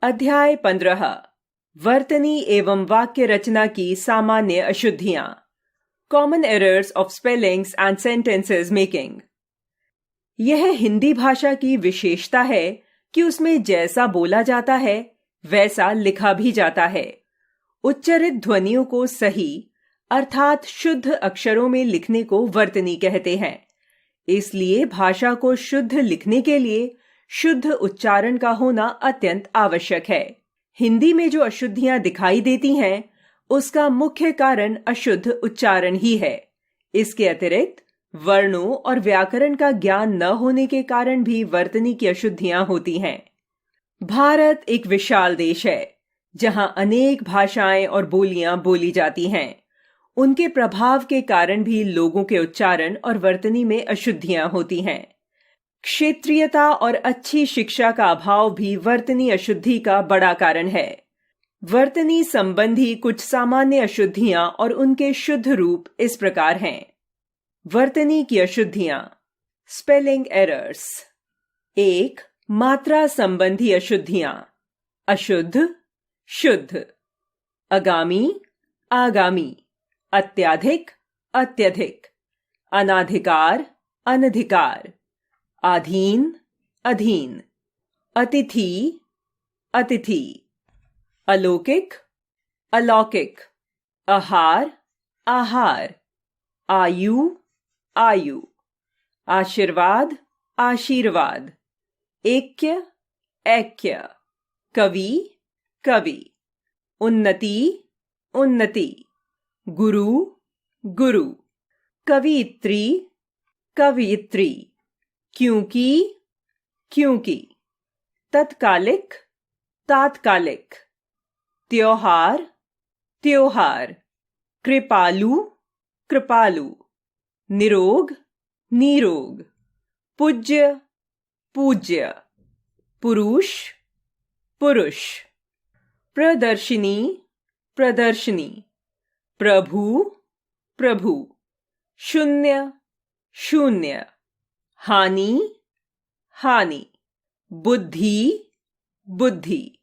अध्याय 15 वर्तनी एवं वाक्य रचना की सामान्य अशुद्धियां। Common errors of spellings and sentences making. यह हिंदी भाषा की विशेषता है कि उसमें जैसा बोला जाता है वैसा लिखा भी जाता है। उच्चरित ध्वनियों को सही अर्थात शुद्ध अक्षरों में लिखने को वर्तनी कहते हैं। इसलिए भाषा को शुद्ध लिखने के लिए शुद्ध उच्चारण का होना अत्यंत आवश्यक है। हिंदी में जो अशुद्धियां दिखाई देती हैं, उसका मुख्य कारण अशुद्ध उच्चारण ही है। इसके अतिरिक्त वर्णों और व्याकरण का ज्ञान न होने के कारण भी वर्तनी की अशुद्धियां होती हैं। भारत एक विशाल देश है, जहां अनेक भाषाएं और बोलियां बोली जाती हैं। उनके प्रभाव के कारण भी लोगों के उच्चारण और वर्तनी में अशुद्धियां होती हैं। क्षेत्रीयता और अच्छी शिक्षा का अभाव भी वर्तनी अशुद्धि का बड़ा कारण है। वर्तनी संबंधी कुछ सामान्य अशुद्धियां और उनके शुद्ध रूप इस प्रकार हैं। वर्तनी की अशुद्धियां। Spelling errors. 1. मात्रा संबंधी अशुद्धियां। अशुद्ध, शुद्ध। आगामी, आगामी। अत्याधिक, अत्यधिक। अनाधिकार, अनधिकार। अधीन, अधीन। अतिथि, अतिथि। अलौकिक, अलौकिक। आहार, आहार। आयु, आयु। आशीर्वाद, आशीर्वाद। ऐक्य, ऐक्य। कवि, कवि। उन्नति, उन्नति। गुरु, गुरु। कवियत्री, कवियत्री। क्योंकि, क्योंकि। तत्कालिक, तात्कालिक। त्योहार, त्योहार। कृपालु, कृपालु। निरोग, निरोग। पूज्य, पूज्य। पुरुष, पुरुष। प्रदर्शिनी, प्रदर्शनी। प्रभु, प्रभु। शून्य, शून्य। हानि, हानि। बुद्धि, बुद्धि।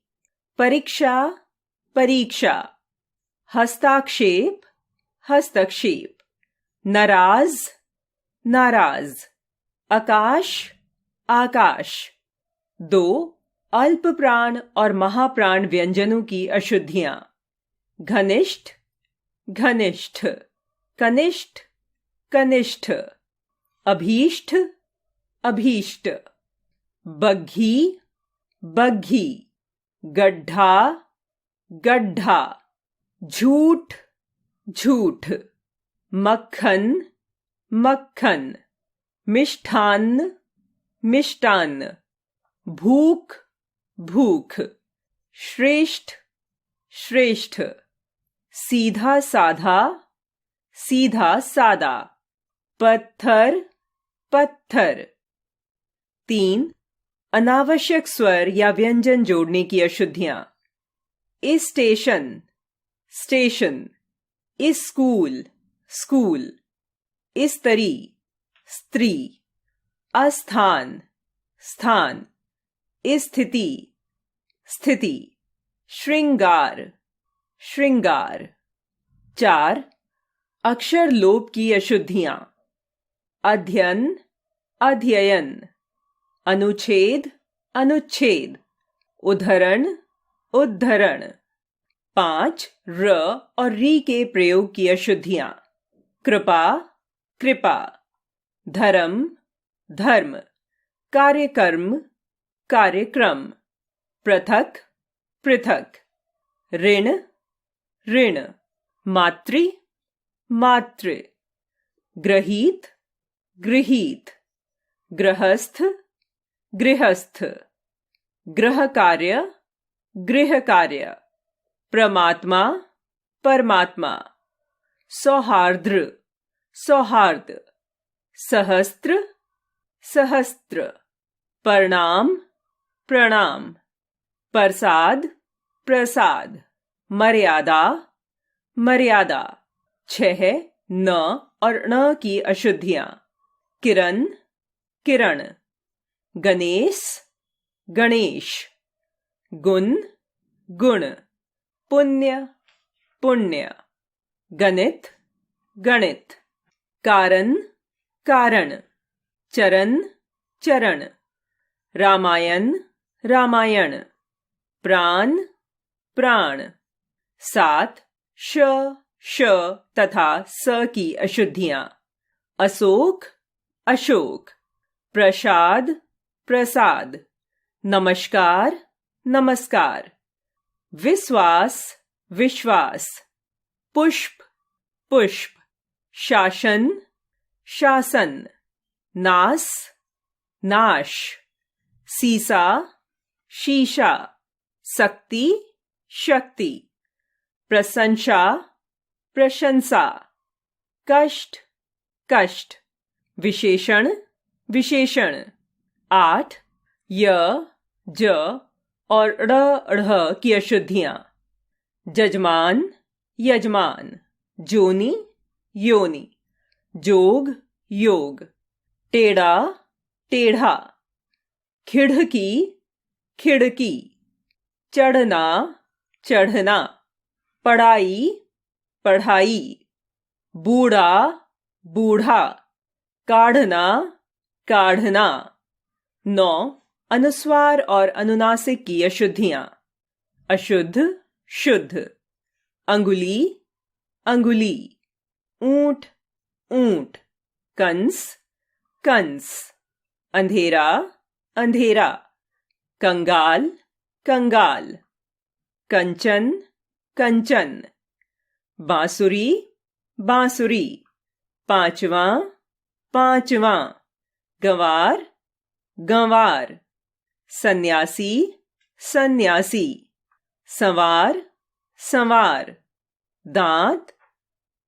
परीक्षा, परीक्षा। हस्ताक्षेप, हस्तक्षेप। नाराज, नाराज। आकाश, आकाश। 2 अल्प प्राण और महाप्राण व्यंजनों की अशुद्धियां। घनिष्ठ, घनिष्ठ। कनिष्ठ, कनिष्ठ। अभीष्ट, अभीष्ट। बग्घी, बग्घी। गड्ढा, गड्ढा। झूठ, झूठ। मक्खन, मक्खन। मिष्ठान्न, मिष्टान्न। भूख, भूख। श्रेष्ठ, श्रेष्ठ। सीधा साधा, सीधा सादा। पत्थर, पत्थर। 3 अनावश्यक स्वर या व्यंजन जोड़ने की अशुद्धियां। इस स्टेशन, स्टेशन। इस स्कूल, स्कूल। स्त्री, स्त्री। अस्थान, स्थान। स्थिति, स्थिति। श्रृंगार, श्रृंगार। 4 अक्षर लोप की अशुद्धियां। अध्ययन, अध्ययन। अनुच्छेद, अनुच्छेद। उद्धरण, उद्धरण। 5 र और री के प्रयोग की अशुद्धियां। कृपा, कृपा। धर्म, धर्म। कार्यक्रम, कार्यक्रम। पृथक, पृथक। ऋण, ऋण। मातृ, मातृ। गृहीत, गृहीत। गृहस्थ, गृहस्थ। गृह कार्य, गृह कार्य। परमात्मा, परमात्मा। सौहार्द्र, सौहार्द। सहस्त्र, सहस्त्र। प्रणाम, प्रणाम। प्रसाद, प्रसाद। मर्यादा, मर्यादा। 6 न और ण की अशुद्धियां। किरण, किरण। गणेश, गणेश। गुण, गुण, पुण्य, पुण्य, गणित, गणित, कारण, कारण, चरण, चरण, रामायण, रामायण, प्राण, प्राण, साथ श, श तथा स की अशुद्धियां, अशोक, अशोक, प्रसाद, प्रसाद, नमस्कार, नमस्कार, विश्वास, विश्वास, पुष्प, पुष्प, शासन, शासन, नास, नाश, सीसा, शीशा, शक्ति, शक्ति, प्रशंसा, प्रशंसा, कष्ट, कष्ट, विशेषण, विशेषण, 8 य, ज और ढ़ की अशुद्धियां, जजमान, यजमान, जोनी, योनि, जोग, योग, टेढ़ा, टेढ़ा, खिड़की, खिड़की, चढ़ना, चढ़ना, पढ़ाई, पढ़ाई, बूढ़ा, बूढ़ा, काढ़ना, काढ़ना, 9 अनुस्वार और अनुनासिक की अशुद्धियां, अशुद्ध, शुद्ध, अंगुली, अंगुली, ऊंट, ऊंट, कंस, कंस, अंधेरा, अंधेरा, कंगाल, कंगाल, कंचन, कंचन, बांसुरी, बांसुरी, पांचवां, पांचवां, गंवार, गंवार, सन्यासी, सन्यासी, संवार, संवार, दांत,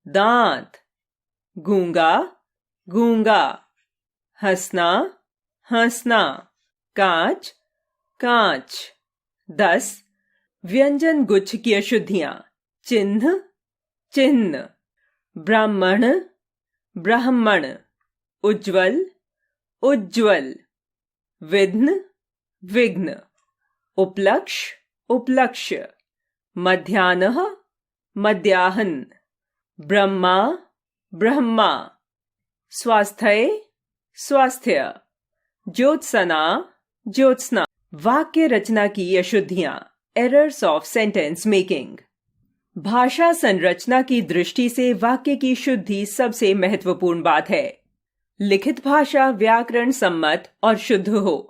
दांत, गूंगा, गूंगा, हंसना, हंसना, कांच, कांच, 10 व्यंजन गुच्छ की अशुद्धियां, चिन्ह, चिन्ह, ब्राह्मण, ब्राह्मण, उज्ज्वल, उज्ज्वल, विघ्न, विघ्न, उपलक्ष्य, उपलक्ष्य, मध्याह्नः, मध्याह्न, ब्रह्मा, ब्रह्मा, स्वास्थ्य, स्वास्थ्य, ज्योत्सना, ज्योत्सना। वाक्य रचना की अशुद्धियां, एरर्स ऑफ सेंटेंस मेकिंग। भाषा संरचना की दृष्टि से वाक्य की शुद्धि सबसे महत्वपूर्ण बात है। लिखित भाषा व्याकरण सम्मत और शुद्ध हो,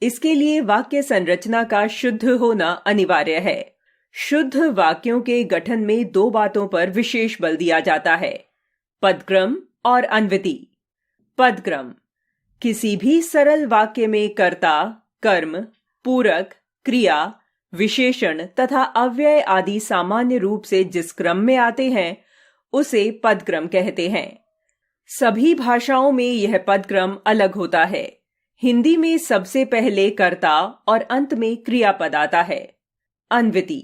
इसके लिए वाक्य संरचना का शुद्ध होना अनिवार्य है। शुद्ध वाक्यों के गठन में 2 बातों पर विशेष बल दिया जाता है, पदक्रम और अन्वति। पदक्रम, किसी भी सरल वाक्य में कर्ता, कर्म, पूरक, क्रिया, विशेषण तथा अव्यय आदि सामान्य रूप से जिस क्रम में आते हैं उसे पदक्रम कहते हैं। सभी भाषाओं में यह पदक्रम अलग होता है। हिंदी में सबसे पहले कर्ता और अंत में क्रियापद आता है। अन्वति,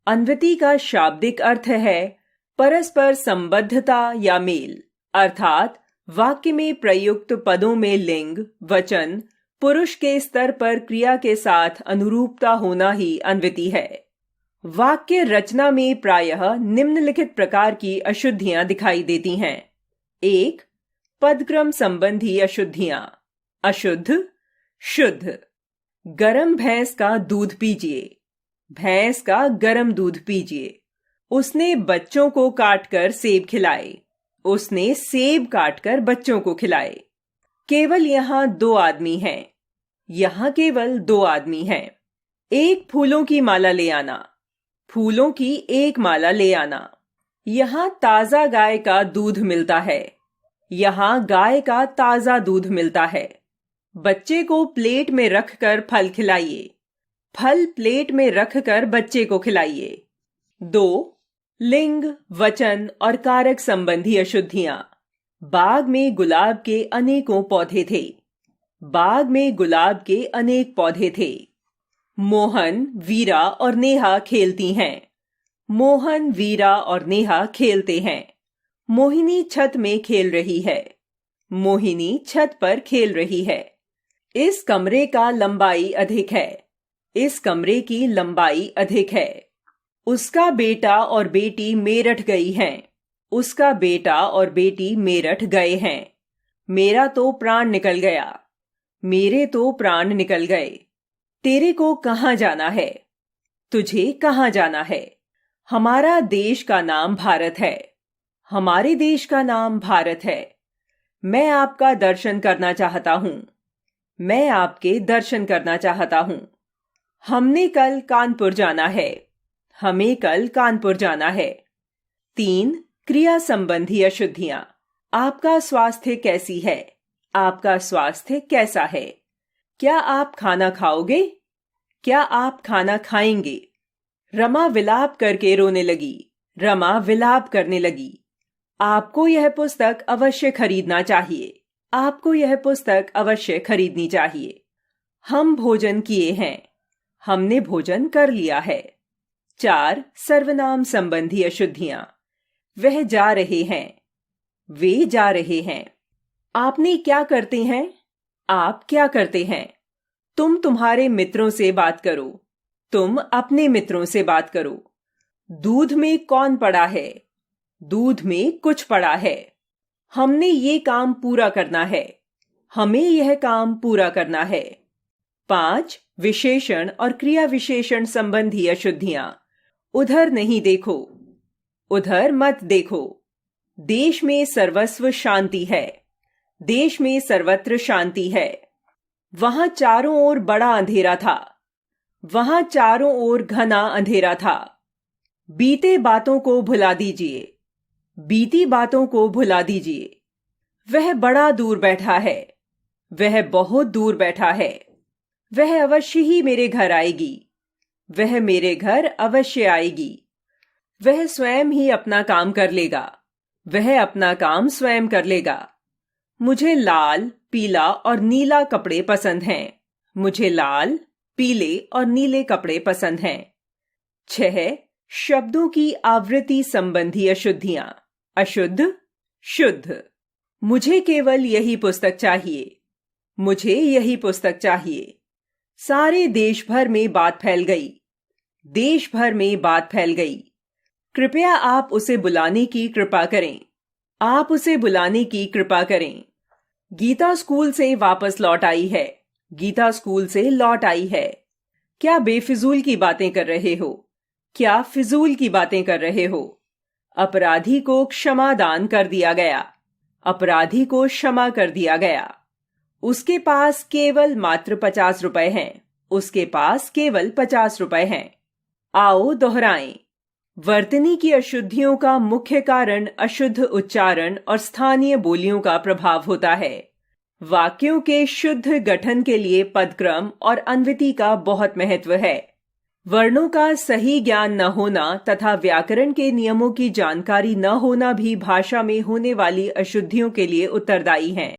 अन्वति का शाब्दिक अर्थ है परस्पर संबद्धता या मेल, अर्थात वाक्य में प्रयुक्त पदों में लिंग, वचन, पुरुष के स्तर पर क्रिया के साथ अनुरूपता होना ही अन्वति है। वाक्य रचना में प्रायः निम्नलिखित प्रकार की अशुद्धियां दिखाई देती हैं। 1. पदक्रम संबंधी अशुद्धियां, अशुद्ध, शुद्ध। गरम भैंस का दूध पीजिए, भैंस का गरम दूध पीजिए। उसने बच्चों को काटकर सेब खिलाए, उसने सेब काटकर बच्चों को खिलाए। केवल यहां 2 आदमी हैं, यहां केवल 2 आदमी हैं। 1 फूलों की माला ले आना, फूलों की 1 माला ले आना। यहां ताजा गाय का दूध मिलता है, यहां गाय का ताजा दूध मिलता है। बच्चे को प्लेट में रखकर फल खिलाइए, फल प्लेट में रखकर बच्चे को खिलाइए। 2. लिंग, वचन और कारक संबंधी अशुद्धियां। बाग में गुलाब के अनेकों पौधे थे, बाग में गुलाब के अनेक पौधे थे। मोहन, वीरा और नेहा खेलती हैं, मोहन, वीरा और नेहा खेलते हैं। मोहिनी छत में खेल रही है, मोहिनी छत पर खेल रही है। इस कमरे का लंबाई अधिक है, इस कमरे की लंबाई अधिक है। उसका बेटा और बेटी मेरठ गई हैं। उसका बेटा और बेटी मेरठ गए हैं। मेरा तो प्राण निकल गया। मेरे तो प्राण निकल गए। तेरे को कहाँ जाना है? तुझे कहाँ जाना है? हमारा देश का नाम भारत है। हमारे देश का नाम भारत है। मैं आपका दर्शन करना चाहता हूं। मैं आपके दर्शन करना चाहता हूं। हमने कल कानपुर जाना है। हमें कल कानपुर जाना है। 3 क्रिया संबंधी अशुद्धियां। आपका स्वास्थ्य कैसी है? आपका स्वास्थ्य कैसा है? क्या आप खाना खाओगे? क्या आप खाना खाएंगे? रमा विलाप करके रोने लगी। रमा विलाप करने लगी। आपको यह पुस्तक अवश्य खरीदना चाहिए। आपको यह पुस्तक अवश्य खरीदनी चाहिए। हम भोजन किए हैं। हमने भोजन कर लिया है। 4 सर्वनाम संबंधी अशुद्धियां। वह जा रहे हैं। वे जा रहे हैं। आपने क्या करते हैं? आप क्या करते हैं? तुम तुम्हारे मित्रों से बात करो। तुम अपने मित्रों से बात करो। दूध में कौन पड़ा है? दूध में कुछ पड़ा है। हमने ये काम पूरा करना है। हमें यह काम पूरा करना है। 5 विशेषण और क्रिया विशेषण संबंधी अशुद्धियां। उधर नहीं देखो। उधर मत देखो। देश में सर्वस्व शांति है। देश में सर्वत्र शांति है। वहां चारों ओर बड़ा अंधेरा था। वहां चारों ओर घना अंधेरा था। बीते बातों को भुला दीजिए। बीती बातों को भुला दीजिए। वह बड़ा दूर बैठा है। वह बहुत दूर बैठा है। वह अवश्य ही मेरे घर आएगी। वह मेरे घर अवश्य आएगी। वह स्वयं ही अपना काम कर लेगा। वह अपना काम स्वयं कर लेगा। मुझे लाल, पीला और नीला कपड़े पसंद हैं। मुझे लाल, पीले और नीले कपड़े पसंद हैं। 6 शब्दों की आवृत्ति संबंधी अशुद्धियां। अशुद्ध, शुद्ध। मुझे केवल यही पुस्तक चाहिए। मुझे यही पुस्तक चाहिए। सारे देश भर में बात फैल गई। देश भर में बात फैल गई। कृपया आप उसे बुलाने की कृपा करें। आप उसे बुलाने की कृपा करें। गीता स्कूल से वापस लौट आई है। गीता स्कूल से लौट आई है। क्या बेफिजूल की बातें कर रहे हो? क्या फिजूल की बातें कर रहे हो? अपराधी को क्षमा दान कर दिया गया। अपराधी को क्षमा कर दिया गया। उसके पास केवल मात्र 50 रुपए हैं। उसके पास केवल 50 रुपए हैं। आओ दोहराएं। वर्तनी की अशुद्धियों का मुख्य कारण अशुद्ध उच्चारण और स्थानीय बोलियों का प्रभाव होता है। वाक्यों के शुद्ध गठन के लिए पदक्रम और अन्वति का बहुत महत्व है। वर्णों का सही ज्ञान न होना तथा व्याकरण के नियमों की जानकारी न होना भी भाषा में होने वाली अशुद्धियों के लिए उत्तरदायी हैं।